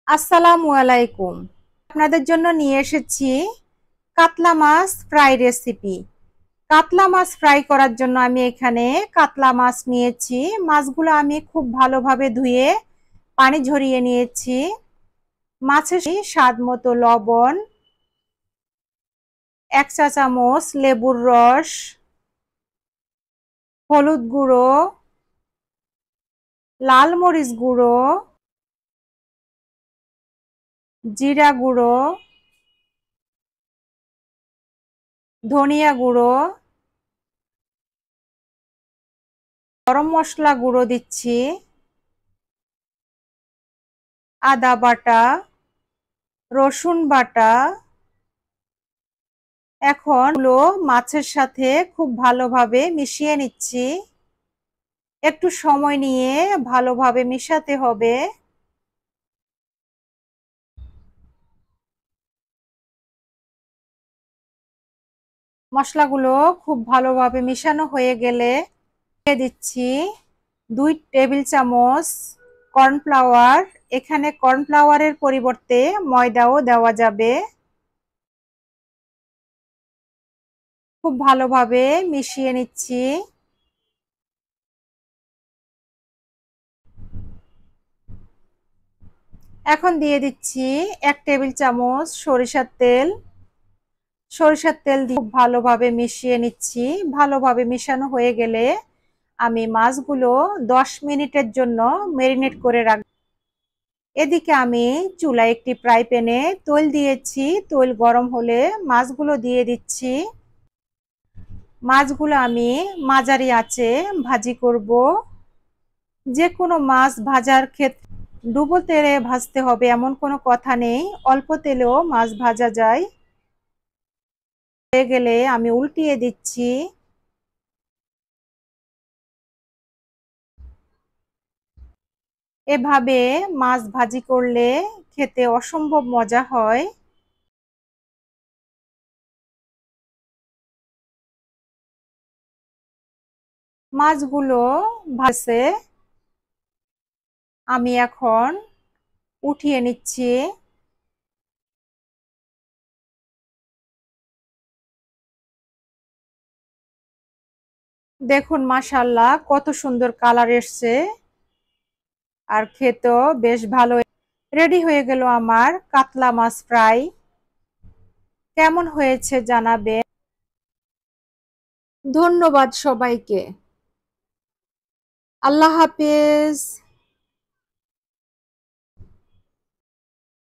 আসসালামু আলাইকুম। আপনাদের জন্য নিয়ে এসেছি কাতলা মাছ ফ্রাই রেসিপি। কাতলা মাছ ফ্রাই করার জন্য আমি এখানে কাতলা মাছ নিয়েছি। মাছগুলো আমি খুব ভালোভাবে ধুয়ে পানি ঝরিয়ে নিয়েছি। মাছের স্বাদ মতো লবণ, 1 চা চামচ লেবুর রস, হলুদ গুঁড়ো, লাল মরিচ গুঁড়ো, জিরা গুঁড়ো, ধনিয়া গুঁড়ো, গরম মশলা গুঁড়ো দিচ্ছি, আদা বাটা, রসুন বাটা। এখন মাছের সাথে খুব ভালোভাবে মিশিয়ে নিচ্ছি। একটু সময় নিয়ে ভালোভাবে মিশাতে হবে। মশলাগুলো খুব ভালোভাবে মিশানো হয়ে গেলে দিয়ে দিচ্ছি 2 টেবিল চামচ কর্নফ্লাওয়ার। এখানে কর্নফ্লাওয়ারের পরিবর্তে ময়দাও দেওয়া যাবে। খুব ভালোভাবে মিশিয়ে নিচ্ছি। এখন দিয়ে দিচ্ছি 1 টেবিল চামচ সরিষার তেল। সরিষার তেল দিয়ে খুব ভালোভাবে মিশিয়ে নিচ্ছি। ভালোভাবে মিশানো হয়ে গেলে আমি মাছগুলো 10 মিনিটের জন্য ম্যারিনেট করে রাখব। এদিকে আমি চুলায় একটি ফ্রাই প্যানে তেল দিয়েছি। তেল গরম হলে মাছগুলো দিয়ে দিচ্ছি। মাছগুলো আমি মাঝারি আঁচে ভাজি করব। যে কোনো মাছ ভাজার ক্ষেত্রে ডুবো তেলে ভাজতে হবে এমন কোনো কথা নেই, অল্প তেলেও মাছ ভাজা যায়। হয়ে গেলে আমি উল্টিয়ে দিচ্ছি। এভাবে মাছ ভাজি করলে খেতে অসম্ভব মজা হয়। মাছগুলো ভাজে আমি এখন উঠিয়ে নিচ্ছি। দেখুন মাশাআল্লাহ কত সুন্দর কালার এসছে, আর খেতেও বেশ ভালো। রেডি হয়ে গেল আমার কাতলা মাছ ফ্রাই। কেমন হয়েছে জানাবেন। ধন্যবাদ সবাইকে। আল্লাহ হাফেজ।